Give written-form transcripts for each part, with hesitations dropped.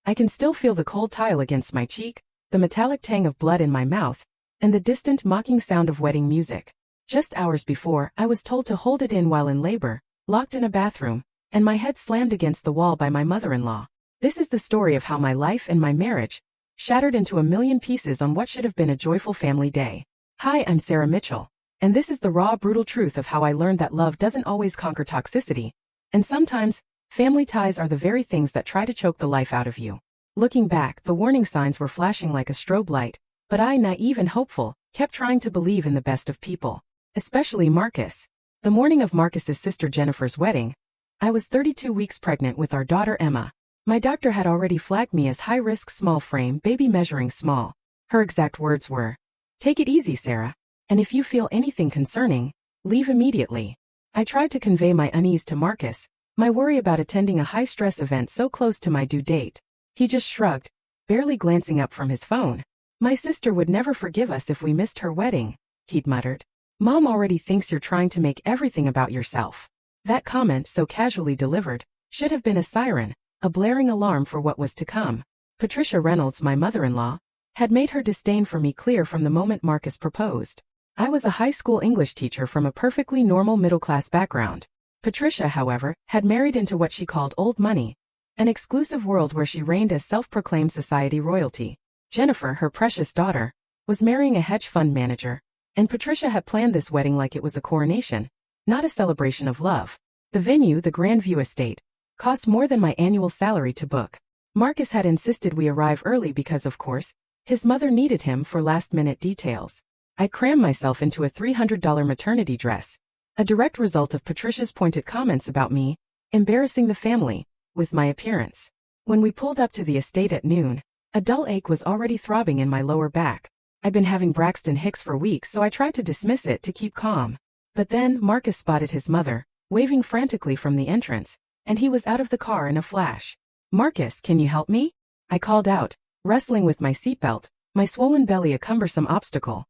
I can still feel the cold tile against my cheek, the metallic tang of blood in my mouth, and the distant mocking sound of wedding music. Just hours before, I was told to hold it in while in labor, locked in a bathroom, and my head slammed against the wall by my mother-in-law. This is the story of how my life and my marriage shattered into a million pieces on what should have been a joyful family day. Hi, I'm Sarah Mitchell, and this is the raw, brutal truth of how I learned that love doesn't always conquer toxicity, and sometimes, family ties are the very things that try to choke the life out of you. Looking back, the warning signs were flashing like a strobe light, but I, naive and hopeful, kept trying to believe in the best of people. Especially Marcus. The morning of Marcus's sister Jennifer's wedding, I was 32 weeks pregnant with our daughter Emma. My doctor had already flagged me as high-risk small frame baby measuring small. Her exact words were, "Take it easy, Sarah, and if you feel anything concerning, leave immediately." I tried to convey my unease to Marcus, my worry about attending a high-stress event so close to my due date. He just shrugged, barely glancing up from his phone. "My sister would never forgive us if we missed her wedding," he'd muttered. "Mom already thinks you're trying to make everything about yourself." That comment, so casually delivered, should have been a siren, a blaring alarm for what was to come. Patricia Reynolds, my mother-in-law, had made her disdain for me clear from the moment Marcus proposed. I was a high school English teacher from a perfectly normal middle-class background. Patricia, however, had married into what she called old money, an exclusive world where she reigned as self-proclaimed society royalty. Jennifer, her precious daughter, was marrying a hedge fund manager, and Patricia had planned this wedding like it was a coronation, not a celebration of love. The venue, the Grandview Estate, cost more than my annual salary to book. Marcus had insisted we arrive early because, of course, his mother needed him for last-minute details. I crammed myself into a $300 maternity dress, a direct result of Patricia's pointed comments about me embarrassing the family with my appearance. When we pulled up to the estate at noon, a dull ache was already throbbing in my lower back. I'd been having Braxton Hicks for weeks, so I tried to dismiss it to keep calm. But then Marcus spotted his mother, waving frantically from the entrance, and he was out of the car in a flash. "Marcus, can you help me?" I called out, wrestling with my seatbelt, my swollen belly a cumbersome obstacle.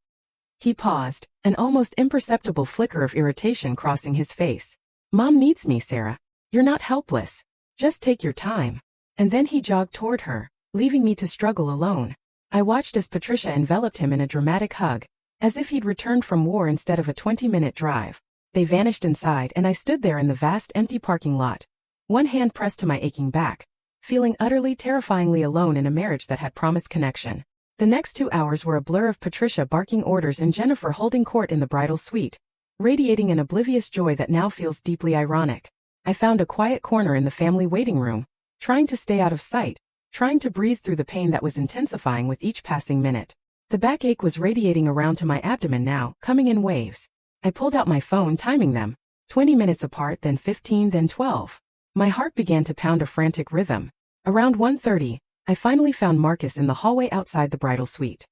He paused, an almost imperceptible flicker of irritation crossing his face. "Mom needs me, Sarah. You're not helpless. Just take your time." And then he jogged toward her, leaving me to struggle alone. I watched as Patricia enveloped him in a dramatic hug, as if he'd returned from war instead of a 20-minute drive. They vanished inside, and I stood there in the vast empty parking lot, one hand pressed to my aching back, feeling utterly terrifyingly alone in a marriage that had promised connection. The next 2 hours were a blur of Patricia barking orders and Jennifer holding court in the bridal suite, radiating an oblivious joy that now feels deeply ironic. I found a quiet corner in the family waiting room, trying to stay out of sight, trying to breathe through the pain that was intensifying with each passing minute. The backache was radiating around to my abdomen now, coming in waves. I pulled out my phone, timing them, 20 minutes apart, then 15, then 12. My heart began to pound a frantic rhythm. Around 1:30, I finally found Marcus in the hallway outside the bridal suite.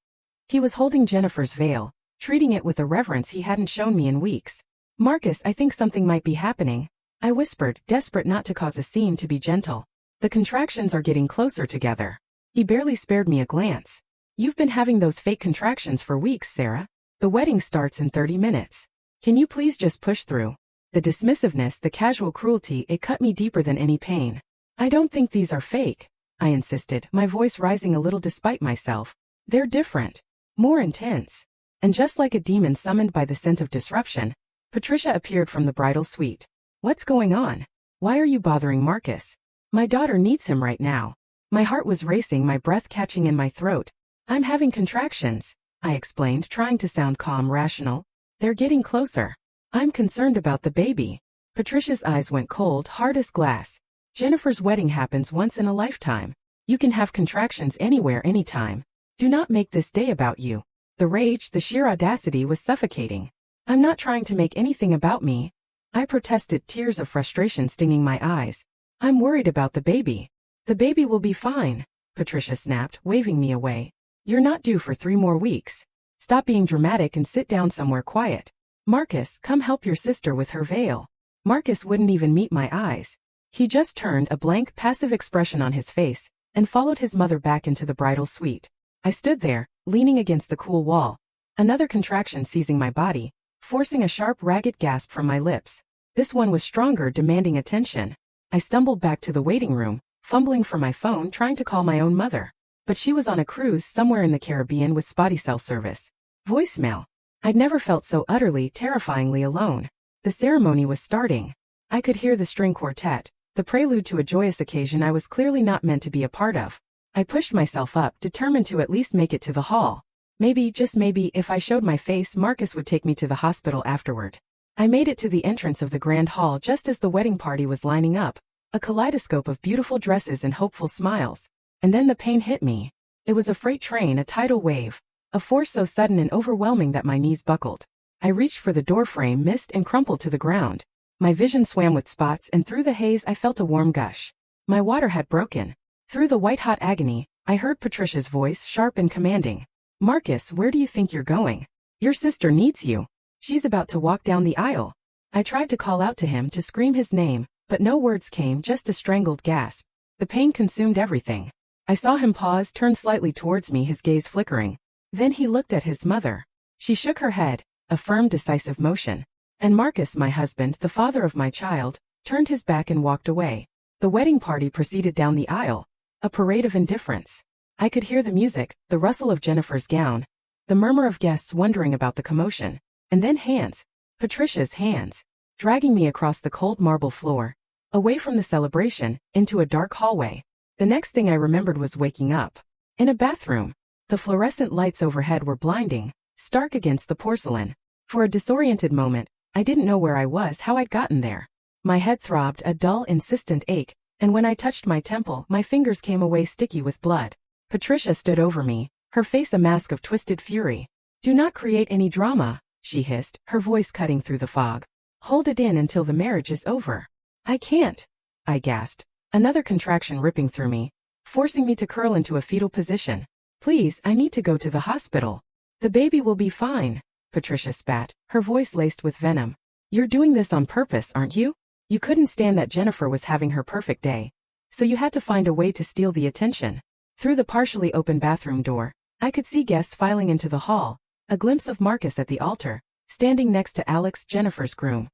He was holding Jennifer's veil, treating it with a reverence he hadn't shown me in weeks. "Marcus, I think something might be happening," I whispered, desperate not to cause a scene, to be gentle. "The contractions are getting closer together." He barely spared me a glance. "You've been having those fake contractions for weeks, Sarah. The wedding starts in 30 minutes. Can you please just push through?" The dismissiveness, the casual cruelty, it cut me deeper than any pain. "I don't think these are fake," I insisted, my voice rising a little despite myself. "They're different, more intense." And just like a demon summoned by the scent of disruption, Patricia appeared from the bridal suite. "What's going on? Why are you bothering Marcus? My daughter needs him right now." My heart was racing, my breath catching in my throat. "I'm having contractions," I explained, trying to sound calm, rational. "They're getting closer. I'm concerned about the baby." Patricia's eyes went cold, hard as glass. "Jennifer's wedding happens once in a lifetime. You can have contractions anywhere, anytime. Do not make this day about you." The rage, the sheer audacity was suffocating. "I'm not trying to make anything about me," I protested, tears of frustration stinging my eyes. "I'm worried about the baby." "The baby will be fine," Patricia snapped, waving me away. "You're not due for 3 more weeks. Stop being dramatic and sit down somewhere quiet. Marcus, come help your sister with her veil." Marcus wouldn't even meet my eyes. He just turned, a blank, passive expression on his face, and followed his mother back into the bridal suite. I stood there, leaning against the cool wall, another contraction seizing my body, forcing a sharp, ragged gasp from my lips. This one was stronger, demanding attention. I stumbled back to the waiting room, fumbling for my phone trying to call my own mother. But she was on a cruise somewhere in the Caribbean with spotty cell service. Voicemail. I'd never felt so utterly, terrifyingly alone. The ceremony was starting. I could hear the string quartet, the prelude to a joyous occasion I was clearly not meant to be a part of. I pushed myself up, determined to at least make it to the hall. Maybe, just maybe, if I showed my face, Marcus would take me to the hospital afterward. I made it to the entrance of the grand hall just as the wedding party was lining up, a kaleidoscope of beautiful dresses and hopeful smiles. And then the pain hit me. It was a freight train, a tidal wave, a force so sudden and overwhelming that my knees buckled. I reached for the doorframe, missed, and crumpled to the ground. My vision swam with spots, and through the haze I felt a warm gush. My water had broken. Through the white-hot agony, I heard Patricia's voice, sharp and commanding. Marcus, where do you think you're going? Your sister needs you. She's about to walk down the aisle. I tried to call out to him, to scream his name, but no words came, just a strangled gasp. The pain consumed everything. I saw him pause, turn slightly towards me, his gaze flickering. Then he looked at his mother. She shook her head, a firm, decisive motion. And Marcus, my husband, the father of my child, turned his back and walked away. The wedding party proceeded down the aisle, a parade of indifference. I could hear the music, the rustle of Jennifer's gown, the murmur of guests wondering about the commotion, and then hands, Patricia's hands, dragging me across the cold marble floor, away from the celebration, into a dark hallway. The next thing I remembered was waking up. In a bathroom. The fluorescent lights overhead were blinding, stark against the porcelain. For a disoriented moment, I didn't know where I was, how I'd gotten there. My head throbbed, a dull, insistent ache, and when I touched my temple, my fingers came away sticky with blood. Patricia stood over me, her face a mask of twisted fury. Do not create any drama, she hissed, her voice cutting through the fog. Hold it in until the marriage is over. I can't, I gasped, another contraction ripping through me, forcing me to curl into a fetal position. Please, I need to go to the hospital. The baby will be fine, Patricia spat, her voice laced with venom. You're doing this on purpose, aren't you? You couldn't stand that Jennifer was having her perfect day. So you had to find a way to steal the attention. Through the partially open bathroom door, I could see guests filing into the hall, a glimpse of Marcus at the altar, standing next to Alex, Jennifer's groom.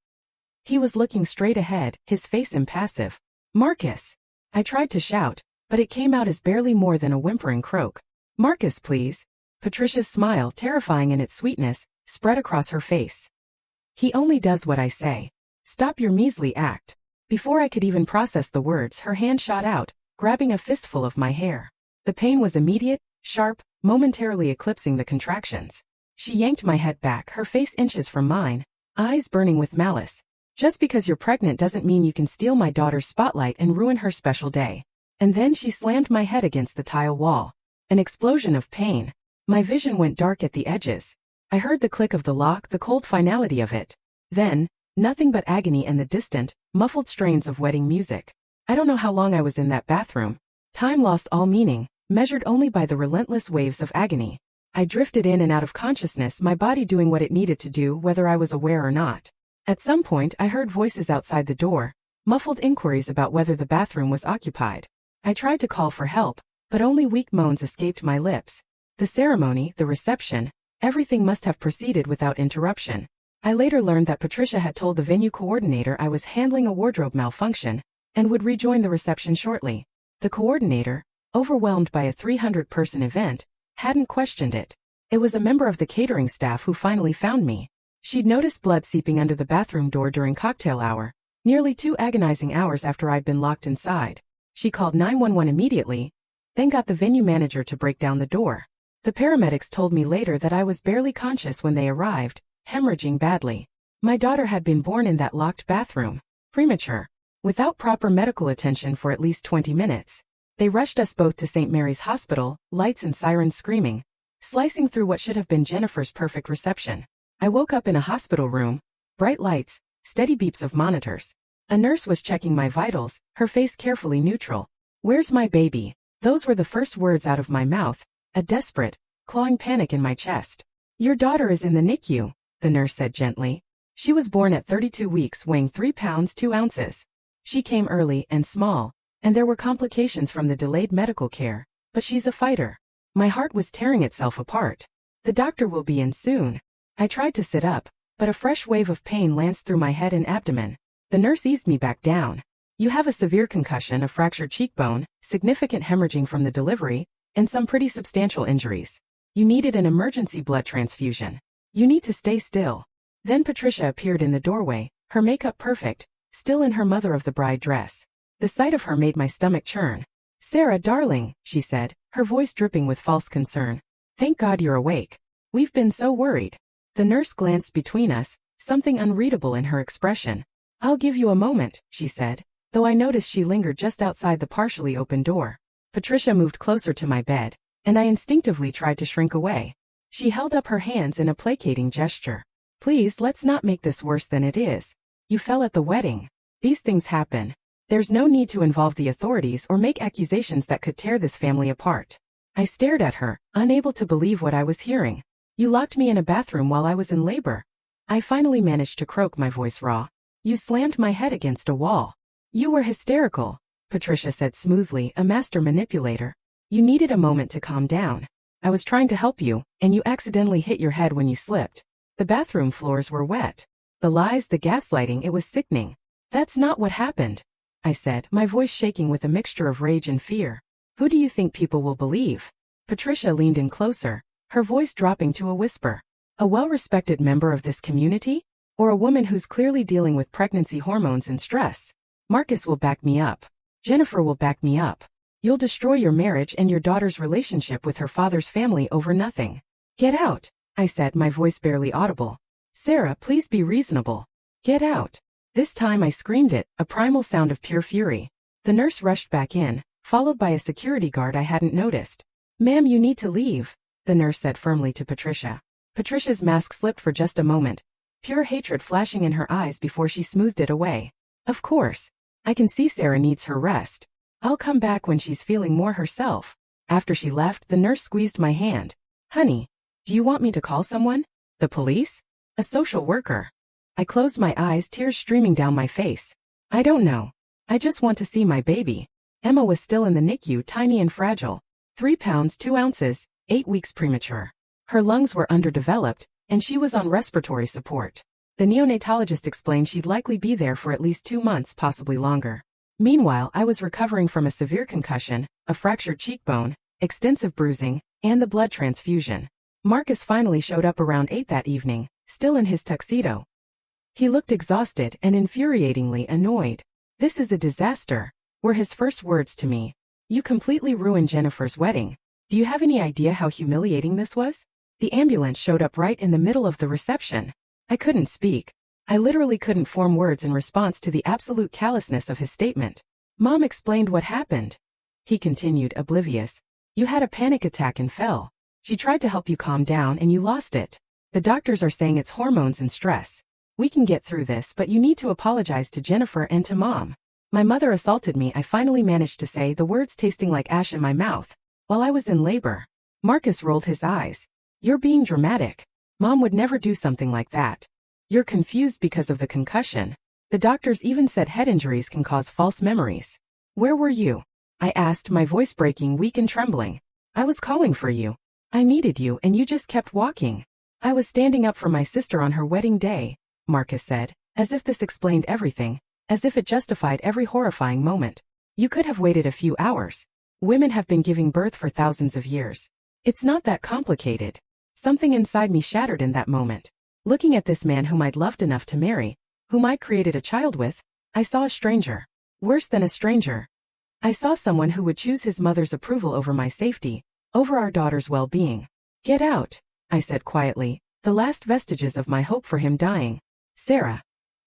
He was looking straight ahead, his face impassive. Marcus! I tried to shout, but it came out as barely more than a whimpering croak. Marcus, please. Patricia's smile, terrifying in its sweetness, spread across her face. He only does what I say. Stop your measly act. Before I could even process the words, her hand shot out, grabbing a fistful of my hair. The pain was immediate, sharp, momentarily eclipsing the contractions. She yanked my head back, her face inches from mine, eyes burning with malice. Just because you're pregnant doesn't mean you can steal my daughter's spotlight and ruin her special day. And then she slammed my head against the tile wall. An explosion of pain. My vision went dark at the edges. I heard the click of the lock, the cold finality of it. Then, nothing but agony and the distant, muffled strains of wedding music. I don't know how long I was in that bathroom. Time lost all meaning, measured only by the relentless waves of agony. I drifted in and out of consciousness, my body doing what it needed to do, whether I was aware or not. At some point, I heard voices outside the door, muffled inquiries about whether the bathroom was occupied. I tried to call for help, but only weak moans escaped my lips. The ceremony, the reception, everything must have proceeded without interruption. I later learned that Patricia had told the venue coordinator I was handling a wardrobe malfunction, and would rejoin the reception shortly. The coordinator, overwhelmed by a 300-person event, hadn't questioned it. It was a member of the catering staff who finally found me. She'd noticed blood seeping under the bathroom door during cocktail hour, nearly 2 agonizing hours after I'd been locked inside. She called 911 immediately, then got the venue manager to break down the door. The paramedics told me later that I was barely conscious when they arrived, hemorrhaging badly. My daughter had been born in that locked bathroom, premature, without proper medical attention for at least 20 minutes. They rushed us both to St. Mary's Hospital, lights and sirens screaming, slicing through what should have been Jennifer's perfect reception. I woke up in a hospital room, bright lights, steady beeps of monitors. A nurse was checking my vitals, her face carefully neutral. Where's my baby? Those were the first words out of my mouth, a desperate, clawing panic in my chest. Your daughter is in the NICU, the nurse said gently. She was born at 32 weeks, weighing 3 pounds 2 ounces. She came early and small, and there were complications from the delayed medical care, but she's a fighter. My heart was tearing itself apart. The doctor will be in soon. I tried to sit up, but a fresh wave of pain lanced through my head and abdomen. The nurse eased me back down. You have a severe concussion, a fractured cheekbone, significant hemorrhaging from the delivery, and some pretty substantial injuries. You needed an emergency blood transfusion. You need to stay still." Then Patricia appeared in the doorway, her makeup perfect, still in her mother-of-the-bride dress. The sight of her made my stomach churn. "Sarah, darling," she said, her voice dripping with false concern. "Thank God you're awake. We've been so worried." The nurse glanced between us, something unreadable in her expression. "I'll give you a moment," she said, though I noticed she lingered just outside the partially open door. Patricia moved closer to my bed, and I instinctively tried to shrink away. She held up her hands in a placating gesture. "Please, let's not make this worse than it is. You fell at the wedding. These things happen. There's no need to involve the authorities or make accusations that could tear this family apart." I stared at her, unable to believe what I was hearing. "You locked me in a bathroom while I was in labor." I finally managed to croak, my voice raw. "You slammed my head against a wall. You were hysterical," Patricia said smoothly, a master manipulator. "You needed a moment to calm down. I was trying to help you, and you accidentally hit your head when you slipped. The bathroom floors were wet. The lies, the gaslighting, it was sickening." "That's not what happened," I said, my voice shaking with a mixture of rage and fear. "Who do you think people will believe?" Patricia leaned in closer, her voice dropping to a whisper. "A well-respected member of this community? Or a woman who's clearly dealing with pregnancy hormones and stress? Marcus will back me up. Jennifer will back me up. You'll destroy your marriage and your daughter's relationship with her father's family over nothing." "Get out," I said, my voice barely audible. "Sarah, please be reasonable. Get out." This time I screamed it, a primal sound of pure fury. The nurse rushed back in, followed by a security guard I hadn't noticed. "Ma'am, you need to leave," the nurse said firmly to Patricia. Patricia's mask slipped for just a moment, pure hatred flashing in her eyes before she smoothed it away. "Of course. I can see Sarah needs her rest. I'll come back when she's feeling more herself." After she left, the nurse squeezed my hand. "Honey, do you want me to call someone? The police? A social worker?" I closed my eyes, tears streaming down my face. "I don't know. I just want to see my baby." Emma was still in the NICU, tiny and fragile. 3 pounds 2 ounces, 8 weeks premature. Her lungs were underdeveloped, and she was on respiratory support. The neonatologist explained she'd likely be there for at least 2 months, possibly longer. Meanwhile, I was recovering from a severe concussion, a fractured cheekbone, extensive bruising, and the blood transfusion. Marcus finally showed up around 8 that evening, still in his tuxedo. He looked exhausted and infuriatingly annoyed. "This is a disaster," were his first words to me. "You completely ruined Jennifer's wedding. Do you have any idea how humiliating this was?" The ambulance showed up right in the middle of the reception. I couldn't speak. I literally couldn't form words in response to the absolute callousness of his statement. "Mom explained what happened," he continued, oblivious. "You had a panic attack and fell. She tried to help you calm down and you lost it. The doctors are saying it's hormones and stress. We can get through this, but you need to apologize to Jennifer and to Mom. My mother assaulted me." I finally managed to say, the words tasting like ash in my mouth, "while I was in labor." Marcus rolled his eyes. "You're being dramatic. Mom would never do something like that. You're confused because of the concussion. The doctors even said head injuries can cause false memories." "Where were you?" I asked, my voice breaking, weak and trembling. "I was calling for you. I needed you and you just kept walking." "I was standing up for my sister on her wedding day," Marcus said, as if this explained everything, as if it justified every horrifying moment. "You could have waited a few hours. Women have been giving birth for thousands of years. It's not that complicated." Something inside me shattered in that moment. Looking at this man whom I'd loved enough to marry, whom I'd created a child with, I saw a stranger. Worse than a stranger. I saw someone who would choose his mother's approval over my safety, over our daughter's well-being. "Get out," I said quietly, the last vestiges of my hope for him dying. "Sarah,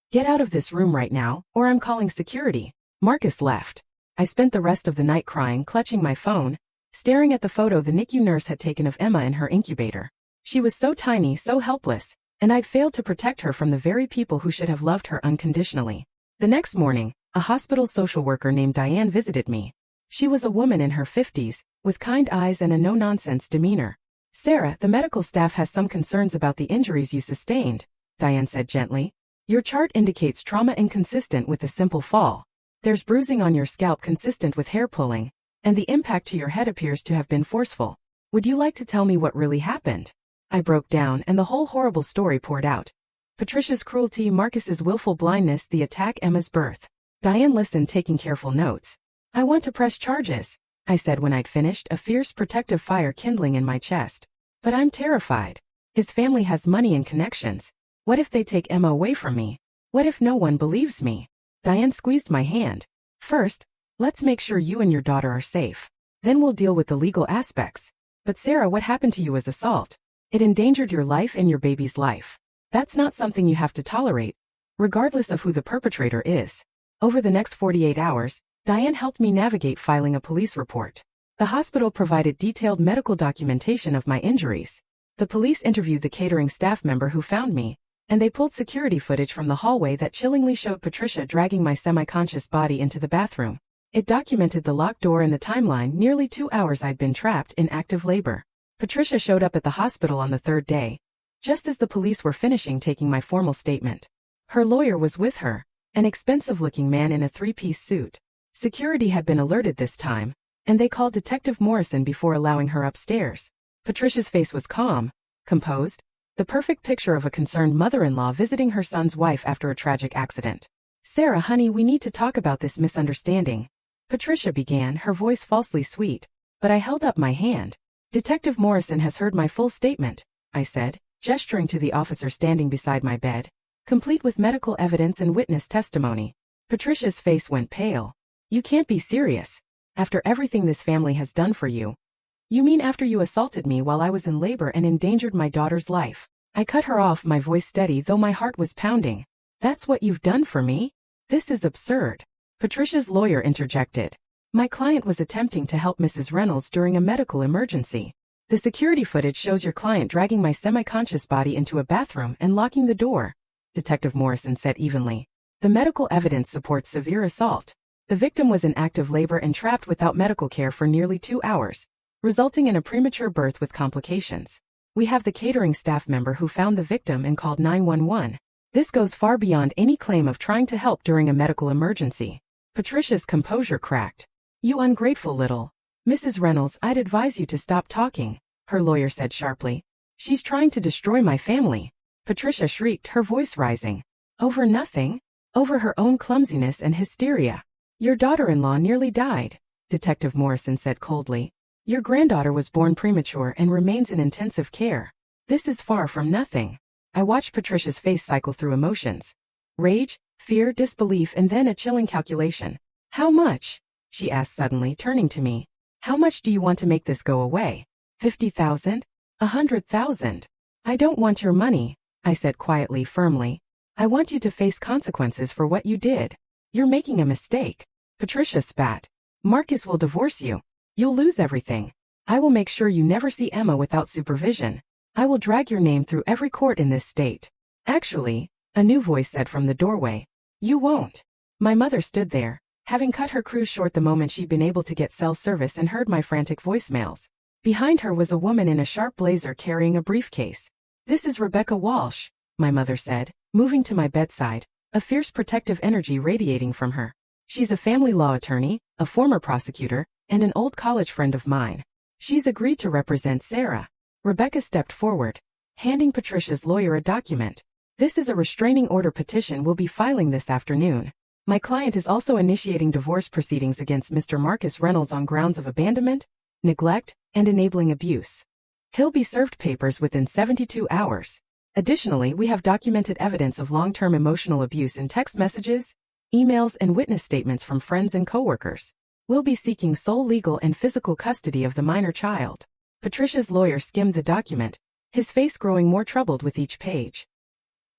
get out of this room right now, or I'm calling security." Marcus left. I spent the rest of the night crying, clutching my phone, staring at the photo the NICU nurse had taken of Emma in her incubator. She was so tiny, so helpless, and I'd failed to protect her from the very people who should have loved her unconditionally. The next morning, a hospital social worker named Diane visited me. She was a woman in her 50s, with kind eyes and a no-nonsense demeanor. "Sarah, the medical staff has some concerns about the injuries you sustained," Diane said gently. "Your chart indicates trauma inconsistent with a simple fall. There's bruising on your scalp consistent with hair pulling, and the impact to your head appears to have been forceful. Would you like to tell me what really happened?" I broke down and the whole horrible story poured out. Patricia's cruelty, Marcus's willful blindness, the attack, Emma's birth. Diane listened, taking careful notes. I want to press charges, I said when I'd finished, a fierce protective fire kindling in my chest. But I'm terrified. His family has money and connections. What if they take Emma away from me? What if no one believes me? Diane squeezed my hand. First, let's make sure you and your daughter are safe. Then we'll deal with the legal aspects. But Sarah, what happened to you is assault. It endangered your life and your baby's life. That's not something you have to tolerate, regardless of who the perpetrator is. Over the next 48 hours, Diane helped me navigate filing a police report. The hospital provided detailed medical documentation of my injuries. The police interviewed the catering staff member who found me, and they pulled security footage from the hallway that chillingly showed Patricia dragging my semi-conscious body into the bathroom. It documented the locked door and the timeline, nearly 2 hours I'd been trapped in active labor. Patricia showed up at the hospital on the third day, just as the police were finishing taking my formal statement. Her lawyer was with her, an expensive-looking man in a three-piece suit. Security had been alerted this time, and they called Detective Morrison before allowing her upstairs. Patricia's face was calm, composed, the perfect picture of a concerned mother-in-law visiting her son's wife after a tragic accident. Sarah, honey, we need to talk about this misunderstanding, Patricia began, her voice falsely sweet, but I held up my hand. Detective Morrison has heard my full statement, I said, gesturing to the officer standing beside my bed, complete with medical evidence and witness testimony. Patricia's face went pale. You can't be serious. After everything this family has done for you. You mean after you assaulted me while I was in labor and endangered my daughter's life? I cut her off, my voice steady though my heart was pounding. That's what you've done for me? This is absurd. Patricia's lawyer interjected. My client was attempting to help Mrs. Reynolds during a medical emergency. The security footage shows your client dragging my semi-conscious body into a bathroom and locking the door, Detective Morrison said evenly. The medical evidence supports severe assault. The victim was in active labor and trapped without medical care for nearly 2 hours, resulting in a premature birth with complications. We have the catering staff member who found the victim and called 911. This goes far beyond any claim of trying to help during a medical emergency. Patricia's composure cracked. You ungrateful little. Mrs. Reynolds, I'd advise you to stop talking, her lawyer said sharply. She's trying to destroy my family. Patricia shrieked, her voice rising. Over nothing? Over her own clumsiness and hysteria. Your daughter-in-law nearly died, Detective Morrison said coldly. Your granddaughter was born premature and remains in intensive care. This is far from nothing. I watched Patricia's face cycle through emotions. Rage, fear, disbelief, and then a chilling calculation. How much? She asked suddenly, turning to me. How much do you want to make this go away? 50,000? 100,000? I don't want your money, I said quietly, firmly. I want you to face consequences for what you did. You're making a mistake. Patricia spat. Marcus will divorce you. You'll lose everything. I will make sure you never see Emma without supervision. I will drag your name through every court in this state. Actually, a new voice said from the doorway. You won't. My mother stood there, having cut her cruise short the moment she'd been able to get cell service and heard my frantic voicemails. Behind her was a woman in a sharp blazer carrying a briefcase. This is Rebecca Walsh, my mother said, moving to my bedside, a fierce protective energy radiating from her. She's a family law attorney, a former prosecutor, and an old college friend of mine. She's agreed to represent Sarah. Rebecca stepped forward, handing Patricia's lawyer a document. This is a restraining order petition we'll be filing this afternoon. My client is also initiating divorce proceedings against Mr. Marcus Reynolds on grounds of abandonment, neglect, and enabling abuse. He'll be served papers within 72 hours. Additionally, we have documented evidence of long-term emotional abuse in text messages, emails, and witness statements from friends and coworkers. We'll be seeking sole legal and physical custody of the minor child. Patricia's lawyer skimmed the document, his face growing more troubled with each page.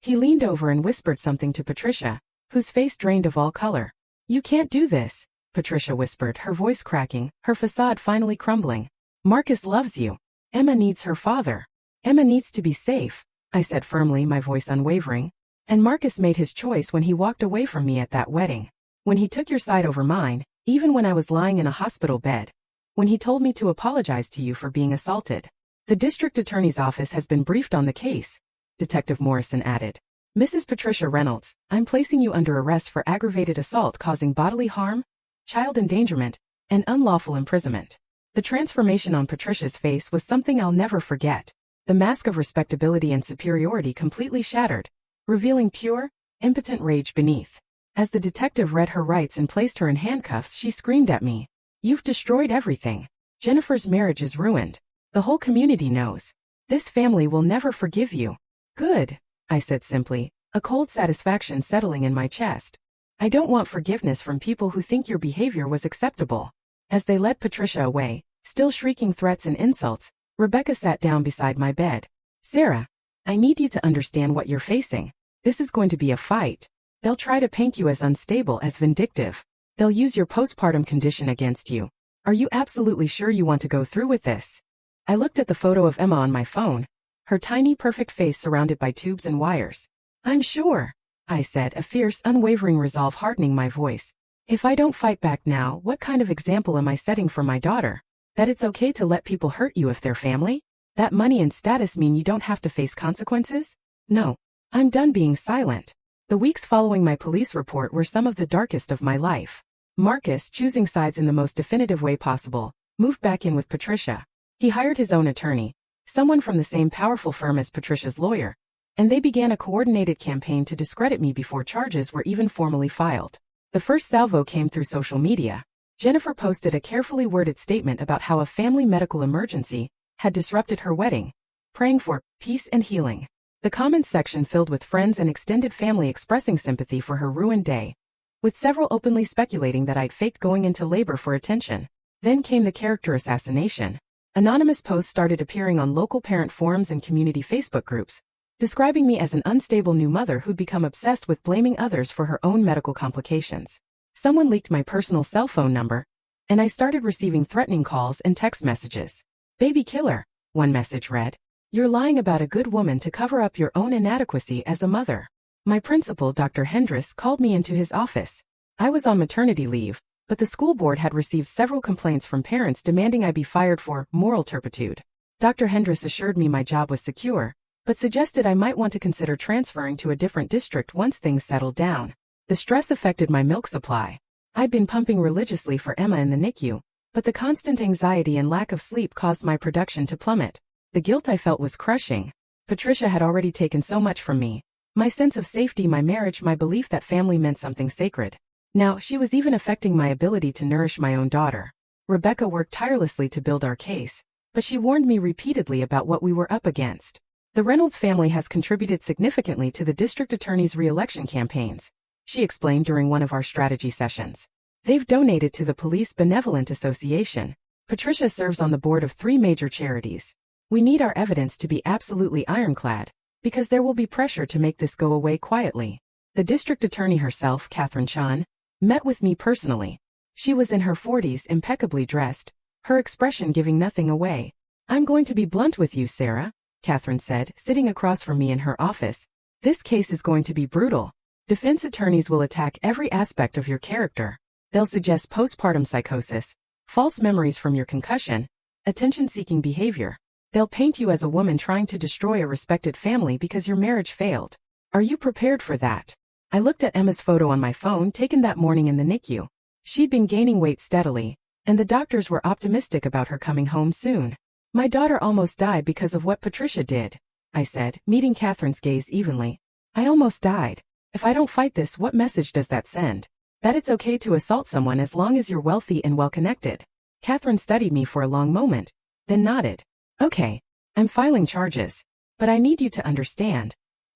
He leaned over and whispered something to Patricia, whose face drained of all color. You can't do this, Patricia whispered, her voice cracking, her facade finally crumbling. Marcus loves you. Emma needs her father. Emma needs to be safe, I said firmly, my voice unwavering. And Marcus made his choice when he walked away from me at that wedding. When he took your side over mine, even when I was lying in a hospital bed. When he told me to apologize to you for being assaulted. The district attorney's office has been briefed on the case, Detective Morrison added. Mrs. Patricia Reynolds, I'm placing you under arrest for aggravated assault causing bodily harm, child endangerment, and unlawful imprisonment. The transformation on Patricia's face was something I'll never forget. The mask of respectability and superiority completely shattered, revealing pure, impotent rage beneath. As the detective read her rights and placed her in handcuffs, she screamed at me. "You've destroyed everything. Jennifer's marriage is ruined. The whole community knows. This family will never forgive you." "Good," I said simply, a cold satisfaction settling in my chest. "I don't want forgiveness from people who think your behavior was acceptable." As they led Patricia away, still shrieking threats and insults, Rebecca sat down beside my bed. "Sarah, I need you to understand what you're facing. This is going to be a fight. They'll try to paint you as unstable, as vindictive. They'll use your postpartum condition against you. Are you absolutely sure you want to go through with this?" I looked at the photo of Emma on my phone, her tiny perfect face surrounded by tubes and wires. "I'm sure," I said, a fierce, unwavering resolve hardening my voice. "If I don't fight back now, what kind of example am I setting for my daughter? That it's okay to let people hurt you if they're family? That money and status mean you don't have to face consequences? No. I'm done being silent." The weeks following my police report were some of the darkest of my life. Marcus, choosing sides in the most definitive way possible, moved back in with Patricia. He hired his own attorney, someone from the same powerful firm as Patricia's lawyer, and they began a coordinated campaign to discredit me before charges were even formally filed. The first salvo came through social media. Jennifer posted a carefully worded statement about how a family medical emergency had disrupted her wedding, praying for peace and healing. The comments section filled with friends and extended family expressing sympathy for her ruined day, with several openly speculating that I'd faked going into labor for attention. Then came the character assassination. Anonymous posts started appearing on local parent forums and community Facebook groups, describing me as an unstable new mother who'd become obsessed with blaming others for her own medical complications. Someone leaked my personal cell phone number, and I started receiving threatening calls and text messages. "Baby killer," one message read. "You're lying about a good woman to cover up your own inadequacy as a mother." My principal, Dr. Hendricks, called me into his office. I was on maternity leave, but the school board had received several complaints from parents demanding I be fired for moral turpitude. Dr. Hendricks assured me my job was secure, but suggested I might want to consider transferring to a different district once things settled down. The stress affected my milk supply. I'd been pumping religiously for Emma in the NICU, but the constant anxiety and lack of sleep caused my production to plummet. The guilt I felt was crushing. Patricia had already taken so much from me. My sense of safety, my marriage, my belief that family meant something sacred. Now, she was even affecting my ability to nourish my own daughter. Rebecca worked tirelessly to build our case, but she warned me repeatedly about what we were up against. The Reynolds family has contributed significantly to the district attorney's re-election campaigns, she explained during one of our strategy sessions. They've donated to the Police Benevolent Association. Patricia serves on the board of 3 major charities. We need our evidence to be absolutely ironclad, because there will be pressure to make this go away quietly. The district attorney herself, Catherine Chan, met with me personally. She was in her 40s, impeccably dressed, her expression giving nothing away. "I'm going to be blunt with you, Sarah," Catherine said, sitting across from me in her office. "This case is going to be brutal. Defense attorneys will attack every aspect of your character. They'll suggest postpartum psychosis, false memories from your concussion, attention-seeking behavior. They'll paint you as a woman trying to destroy a respected family because your marriage failed. Are you prepared for that?" I looked at Emma's photo on my phone taken that morning in the NICU. She'd been gaining weight steadily, and the doctors were optimistic about her coming home soon. "My daughter almost died because of what Patricia did," I said, meeting Catherine's gaze evenly. "I almost died. If I don't fight this, what message does that send? That it's okay to assault someone as long as you're wealthy and well-connected?" Catherine studied me for a long moment, then nodded. "Okay, I'm filing charges. But I need you to understand.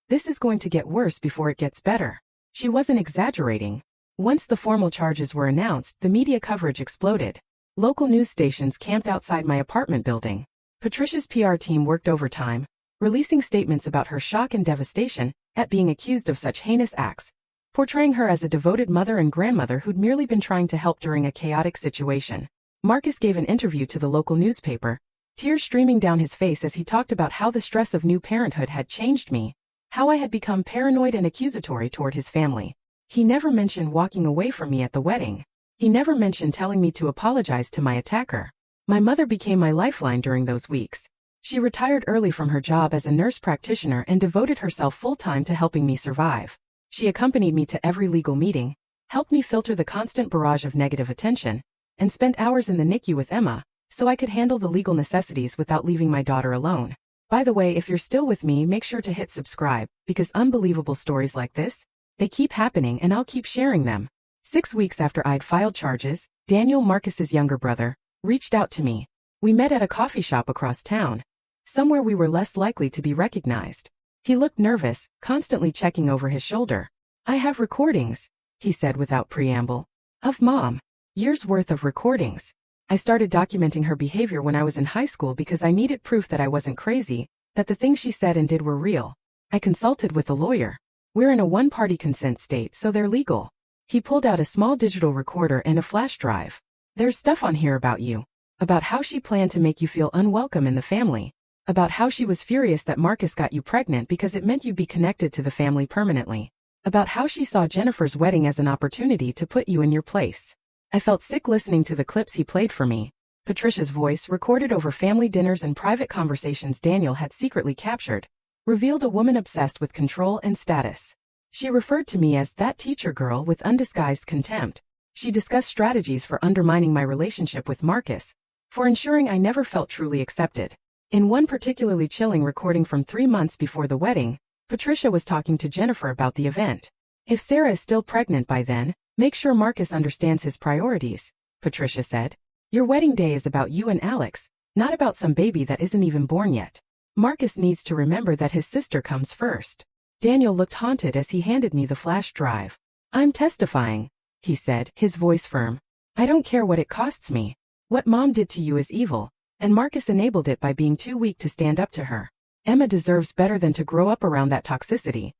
This is going to get worse before it gets better." She wasn't exaggerating. Once the formal charges were announced, the media coverage exploded. Local news stations camped outside my apartment building. Patricia's PR team worked overtime, releasing statements about her shock and devastation at being accused of such heinous acts, portraying her as a devoted mother and grandmother who'd merely been trying to help during a chaotic situation. Marcus gave an interview to the local newspaper, tears streaming down his face as he talked about how the stress of new parenthood had changed me, how I had become paranoid and accusatory toward his family. He never mentioned walking away from me at the wedding. He never mentioned telling me to apologize to my attacker. My mother became my lifeline during those weeks. She retired early from her job as a nurse practitioner and devoted herself full-time to helping me survive. She accompanied me to every legal meeting, helped me filter the constant barrage of negative attention, and spent hours in the NICU with Emma, so I could handle the legal necessities without leaving my daughter alone. By the way, if you're still with me, make sure to hit subscribe, because unbelievable stories like this They keep happening and I'll keep sharing them. 6 weeks after I'd filed charges, Daniel, Marcus's younger brother, reached out to me. We met at a coffee shop across town, somewhere we were less likely to be recognized. He looked nervous, constantly checking over his shoulder. I have recordings, he said without preamble. Of Mom. Years worth of recordings. I started documenting her behavior when I was in high school because I needed proof that I wasn't crazy, that the things she said and did were real. I consulted with a lawyer. We're in a one-party consent state, so they're legal. He pulled out a small digital recorder and a flash drive. There's stuff on here about you. About how she planned to make you feel unwelcome in the family. About how she was furious that Marcus got you pregnant because it meant you'd be connected to the family permanently. About how she saw Jennifer's wedding as an opportunity to put you in your place. I felt sick listening to the clips he played for me. Patricia's voice, recorded over family dinners and private conversations Daniel had secretly captured, revealed a woman obsessed with control and status. She referred to me as that teacher girl with undisguised contempt. She discussed strategies for undermining my relationship with Marcus, for ensuring I never felt truly accepted. In one particularly chilling recording from 3 months before the wedding, Patricia was talking to Jennifer about the event. If Sarah is still pregnant by then, make sure Marcus understands his priorities, Patricia said. Your wedding day is about you and Alex, not about some baby that isn't even born yet. Marcus needs to remember that his sister comes first. Daniel looked haunted as he handed me the flash drive. I'm testifying, he said, his voice firm. I don't care what it costs me. What Mom did to you is evil, and Marcus enabled it by being too weak to stand up to her. Emma deserves better than to grow up around that toxicity.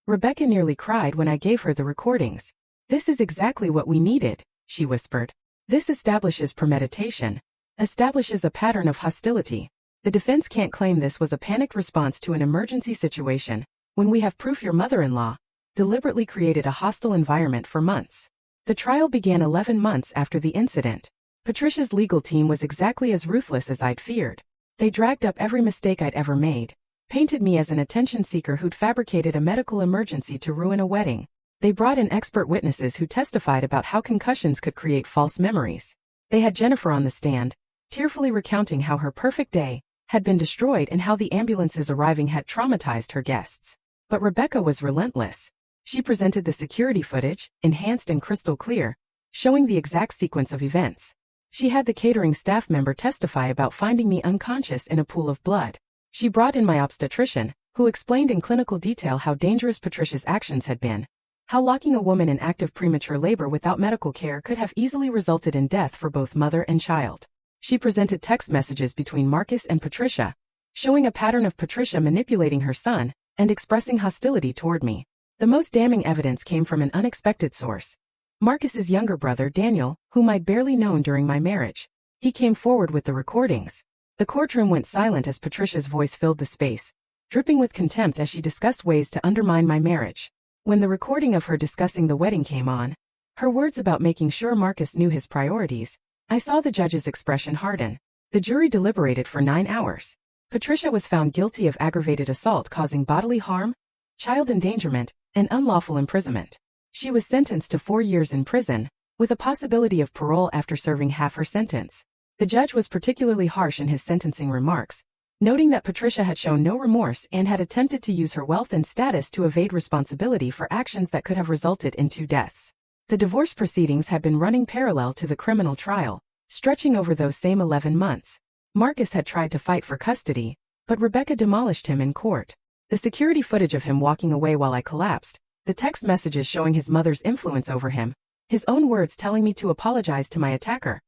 Rebecca nearly cried when I gave her the recordings. This is exactly what we needed, she whispered. This establishes premeditation. Establishes a pattern of hostility. The defense can't claim this was a panicked response to an emergency situation, when we have proof your mother-in-law deliberately created a hostile environment for months. The trial began 11 months after the incident. Patricia's legal team was exactly as ruthless as I'd feared. They dragged up every mistake I'd ever made, painted me as an attention seeker who'd fabricated a medical emergency to ruin a wedding. They brought in expert witnesses who testified about how concussions could create false memories. They had Jennifer on the stand, tearfully recounting how her perfect day had been destroyed and how the ambulances arriving had traumatized her guests. But Rebecca was relentless. She presented the security footage, enhanced and crystal clear, showing the exact sequence of events. She had the catering staff member testify about finding me unconscious in a pool of blood. She brought in my obstetrician, who explained in clinical detail how dangerous Patricia's actions had been. How locking a woman in active premature labor without medical care could have easily resulted in death for both mother and child. She presented text messages between Marcus and Patricia, showing a pattern of Patricia manipulating her son and expressing hostility toward me. The most damning evidence came from an unexpected source. Marcus's younger brother Daniel, whom I'd barely known during my marriage. He came forward with the recordings. The courtroom went silent as Patricia's voice filled the space, dripping with contempt as she discussed ways to undermine my marriage. When the recording of her discussing the wedding came on, her words about making sure Marcus knew his priorities, I saw the judge's expression harden. The jury deliberated for 9 hours. Patricia was found guilty of aggravated assault causing bodily harm, child endangerment, and unlawful imprisonment. She was sentenced to 4 years in prison, with a possibility of parole after serving half her sentence. The judge was particularly harsh in his sentencing remarks, noting that Patricia had shown no remorse and had attempted to use her wealth and status to evade responsibility for actions that could have resulted in 2 deaths. The divorce proceedings had been running parallel to the criminal trial, stretching over those same 11 months. Marcus had tried to fight for custody, but Rebecca demolished him in court. The security footage of him walking away while I collapsed, the text messages showing his mother's influence over him, his own words telling me to apologize to my attacker.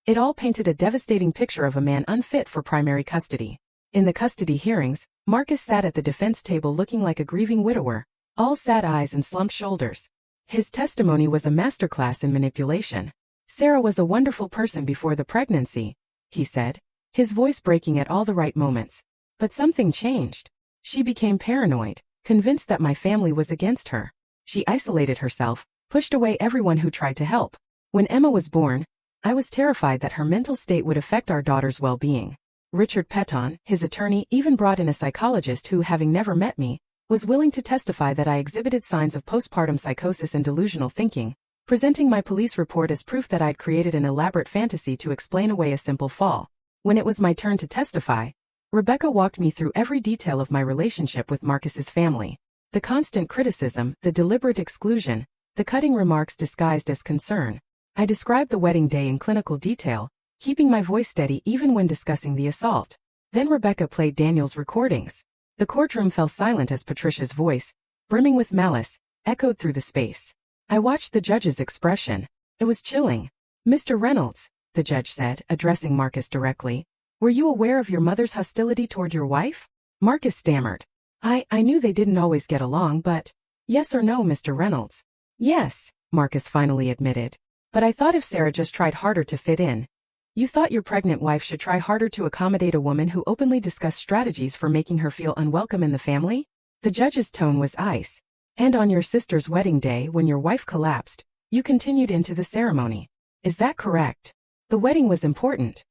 It all painted a devastating picture of a man unfit for primary custody. In the custody hearings, Marcus sat at the defense table looking like a grieving widower, all sad eyes and slumped shoulders. His testimony was a masterclass in manipulation. Sarah was a wonderful person before the pregnancy, he said, his voice breaking at all the right moments. But something changed. She became paranoid, convinced that my family was against her. She isolated herself, pushed away everyone who tried to help. When Emma was born, I was terrified that her mental state would affect our daughter's well-being. Richard Petton, his attorney, even brought in a psychologist who, having never met me, was willing to testify that I exhibited signs of postpartum psychosis and delusional thinking, presenting my police report as proof that I'd created an elaborate fantasy to explain away a simple fall. When it was my turn to testify, Rebecca walked me through every detail of my relationship with Marcus's family. The constant criticism, the deliberate exclusion, the cutting remarks disguised as concern. I described the wedding day in clinical detail, keeping my voice steady even when discussing the assault. Then Rebecca played Daniel's recordings. The courtroom fell silent as Patricia's voice, brimming with malice, echoed through the space. I watched the judge's expression. It was chilling. "Mr. Reynolds," the judge said, addressing Marcus directly, "were you aware of your mother's hostility toward your wife?" Marcus stammered. I knew they didn't always get along, but..." "Yes or no, Mr. Reynolds?" "Yes," Marcus finally admitted. "But I thought if Sarah just tried harder to fit in." "You thought your pregnant wife should try harder to accommodate a woman who openly discussed strategies for making her feel unwelcome in the family?" The judge's tone was ice. "And on your sister's wedding day, when your wife collapsed, you continued into the ceremony. Is that correct? The wedding was important.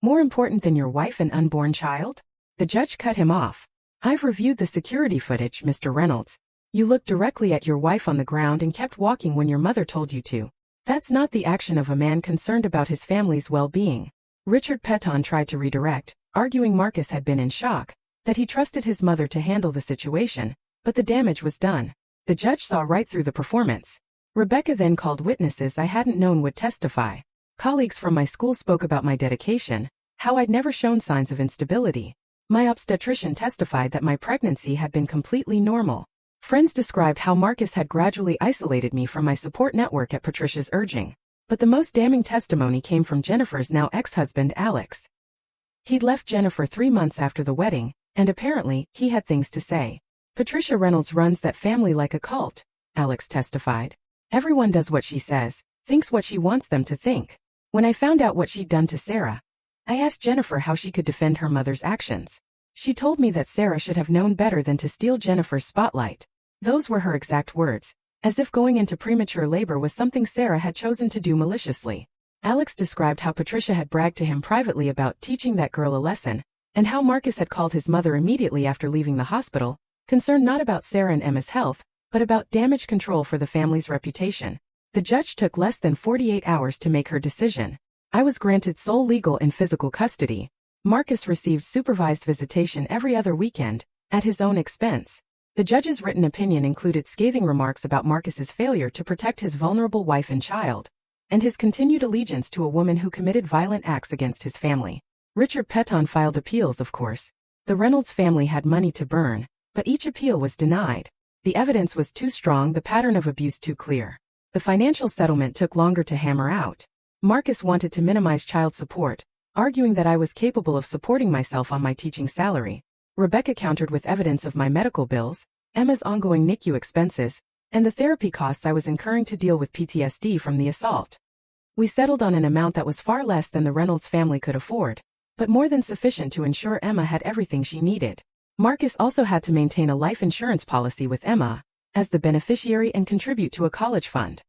More important than your wife and unborn child?" The judge cut him off. "I've reviewed the security footage, Mr. Reynolds. You looked directly at your wife on the ground and kept walking when your mother told you to. That's not the action of a man concerned about his family's well-being." Richard Peton tried to redirect, arguing Marcus had been in shock, that he trusted his mother to handle the situation, but the damage was done. The judge saw right through the performance. Rebecca then called witnesses I hadn't known would testify. Colleagues from my school spoke about my dedication, how I'd never shown signs of instability. My obstetrician testified that my pregnancy had been completely normal. Friends described how Marcus had gradually isolated me from my support network at Patricia's urging. But the most damning testimony came from Jennifer's now ex-husband, Alex. He'd left Jennifer 3 months after the wedding, and apparently, he had things to say. "Patricia Reynolds runs that family like a cult," Alex testified. "Everyone does what she says, thinks what she wants them to think. When I found out what she'd done to Sarah, I asked Jennifer how she could defend her mother's actions. She told me that Sarah should have known better than to steal Jennifer's spotlight. Those were her exact words, as if going into premature labor was something Sarah had chosen to do maliciously." Alex described how Patricia had bragged to him privately about teaching that girl a lesson, and how Marcus had called his mother immediately after leaving the hospital, concerned not about Sarah and Emma's health, but about damage control for the family's reputation. The judge took less than 48 hours to make her decision. I was granted sole legal and physical custody. Marcus received supervised visitation every other weekend, at his own expense. The judge's written opinion included scathing remarks about Marcus's failure to protect his vulnerable wife and child, and his continued allegiance to a woman who committed violent acts against his family. Richard Peton filed appeals, of course. The Reynolds family had money to burn, but each appeal was denied. The evidence was too strong, the pattern of abuse too clear. The financial settlement took longer to hammer out. Marcus wanted to minimize child support, arguing that I was capable of supporting myself on my teaching salary. Rebecca countered with evidence of my medical bills, Emma's ongoing NICU expenses, and the therapy costs I was incurring to deal with PTSD from the assault. We settled on an amount that was far less than the Reynolds family could afford, but more than sufficient to ensure Emma had everything she needed. Marcus also had to maintain a life insurance policy with Emma, as the beneficiary, and contribute to a college fund.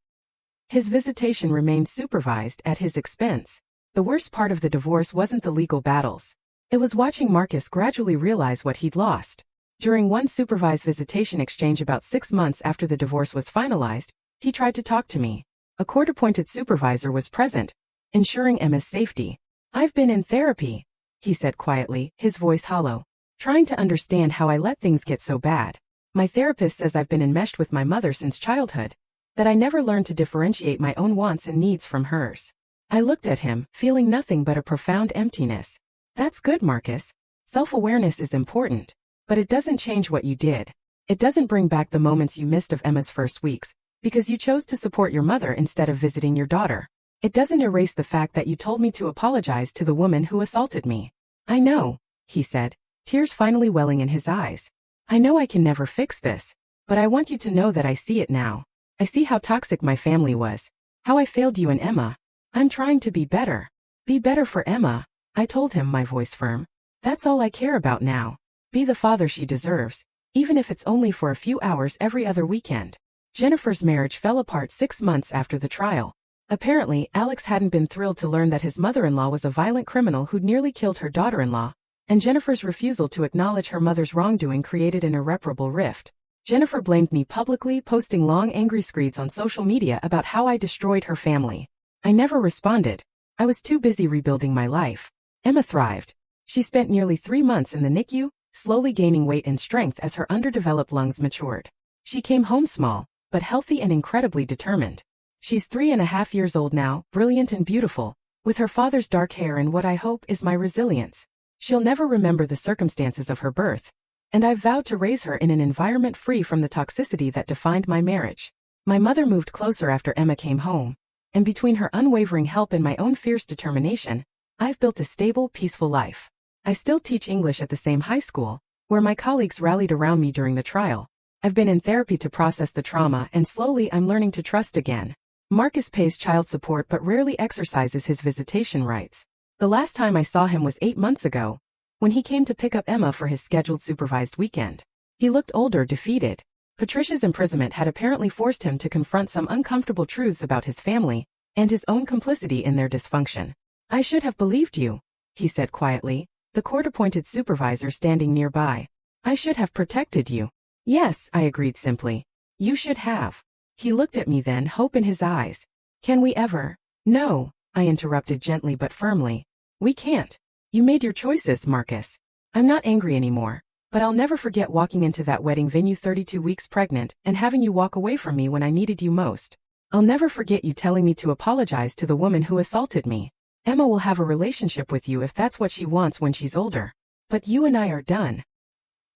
His visitation remained supervised at his expense. The worst part of the divorce wasn't the legal battles. It was watching Marcus gradually realize what he'd lost. During one supervised visitation exchange about 6 months after the divorce was finalized, he tried to talk to me. A court-appointed supervisor was present, ensuring Emma's safety. "I've been in therapy," he said quietly, his voice hollow, "trying to understand how I let things get so bad. My therapist says I've been enmeshed with my mother since childhood, that I never learned to differentiate my own wants and needs from hers." I looked at him, feeling nothing but a profound emptiness. "That's good, Marcus. Self-awareness is important, but it doesn't change what you did. It doesn't bring back the moments you missed of Emma's first weeks, because you chose to support your mother instead of visiting your daughter. It doesn't erase the fact that you told me to apologize to the woman who assaulted me." "I know," he said, tears finally welling in his eyes. "I know I can never fix this, but I want you to know that I see it now. I see how toxic my family was, how I failed you and Emma. I'm trying to be better. Be better for Emma," I told him, my voice firm. "That's all I care about now. Be the father she deserves, even if it's only for a few hours every other weekend." Jennifer's marriage fell apart 6 months after the trial. Apparently, Alex hadn't been thrilled to learn that his mother-in-law was a violent criminal who'd nearly killed her daughter-in-law, and Jennifer's refusal to acknowledge her mother's wrongdoing created an irreparable rift. Jennifer blamed me publicly, posting long angry screeds on social media about how I destroyed her family. I never responded. I was too busy rebuilding my life. Emma thrived. She spent nearly 3 months in the NICU, slowly gaining weight and strength as her underdeveloped lungs matured. She came home small, but healthy and incredibly determined. She's 3.5 years old now, brilliant and beautiful, with her father's dark hair and what I hope is my resilience. She'll never remember the circumstances of her birth, and I've vowed to raise her in an environment free from the toxicity that defined my marriage. My mother moved closer after Emma came home, and between her unwavering help and my own fierce determination, I've built a stable, peaceful life. I still teach English at the same high school, where my colleagues rallied around me during the trial. I've been in therapy to process the trauma, and slowly I'm learning to trust again. Marcus pays child support but rarely exercises his visitation rights. The last time I saw him was 8 months ago, when he came to pick up Emma for his scheduled supervised weekend. He looked older, defeated. Patricia's imprisonment had apparently forced him to confront some uncomfortable truths about his family and his own complicity in their dysfunction. "I should have believed you," he said quietly, the court-appointed supervisor standing nearby. "I should have protected you." "Yes," I agreed simply. "You should have." He looked at me then, hope in his eyes. "Can we ever?" "No," I interrupted gently but firmly. "We can't. You made your choices, Marcus. I'm not angry anymore, but I'll never forget walking into that wedding venue 32 weeks pregnant and having you walk away from me when I needed you most. I'll never forget you telling me to apologize to the woman who assaulted me. Emma will have a relationship with you if that's what she wants when she's older. But you and I are done."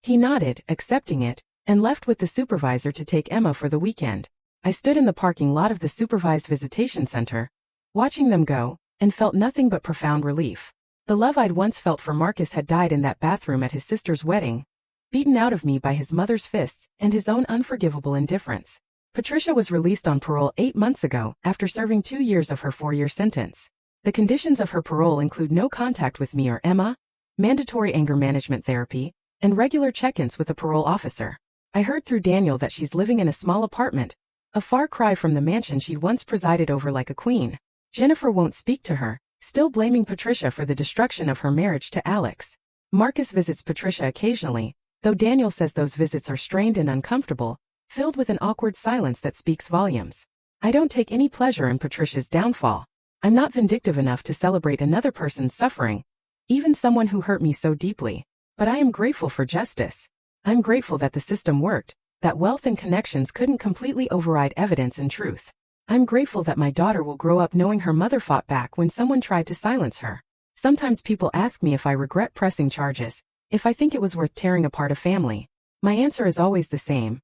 He nodded, accepting it, and left with the supervisor to take Emma for the weekend. I stood in the parking lot of the supervised visitation center, watching them go, and felt nothing but profound relief. The love I'd once felt for Marcus had died in that bathroom at his sister's wedding, beaten out of me by his mother's fists and his own unforgivable indifference. Patricia was released on parole 8 months ago after serving 2 years of her 4-year sentence. The conditions of her parole include no contact with me or Emma, mandatory anger management therapy, and regular check-ins with a parole officer. I heard through Daniel that she's living in a small apartment, a far cry from the mansion she'd once presided over like a queen. Jennifer won't speak to her, still blaming Patricia for the destruction of her marriage to Alex. Marcus visits Patricia occasionally, though Daniel says those visits are strained and uncomfortable, filled with an awkward silence that speaks volumes. I don't take any pleasure in Patricia's downfall. I'm not vindictive enough to celebrate another person's suffering, even someone who hurt me so deeply. But I am grateful for justice. I'm grateful that the system worked, that wealth and connections couldn't completely override evidence and truth. I'm grateful that my daughter will grow up knowing her mother fought back when someone tried to silence her. Sometimes people ask me if I regret pressing charges, if I think it was worth tearing apart a family. My answer is always the same.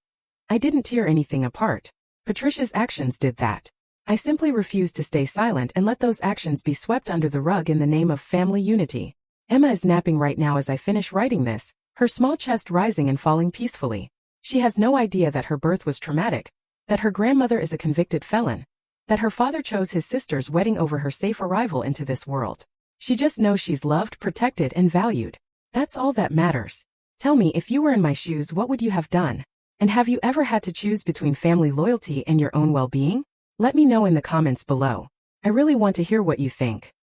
I didn't tear anything apart. Patricia's actions did that. I simply refused to stay silent and let those actions be swept under the rug in the name of family unity. Emma is napping right now as I finish writing this, her small chest rising and falling peacefully. She has no idea that her birth was traumatic, that her grandmother is a convicted felon, that her father chose his sister's wedding over her safe arrival into this world. She just knows she's loved, protected, and valued. That's all that matters. Tell me, if you were in my shoes, what would you have done? And have you ever had to choose between family loyalty and your own well-being? Let me know in the comments below. I really want to hear what you think.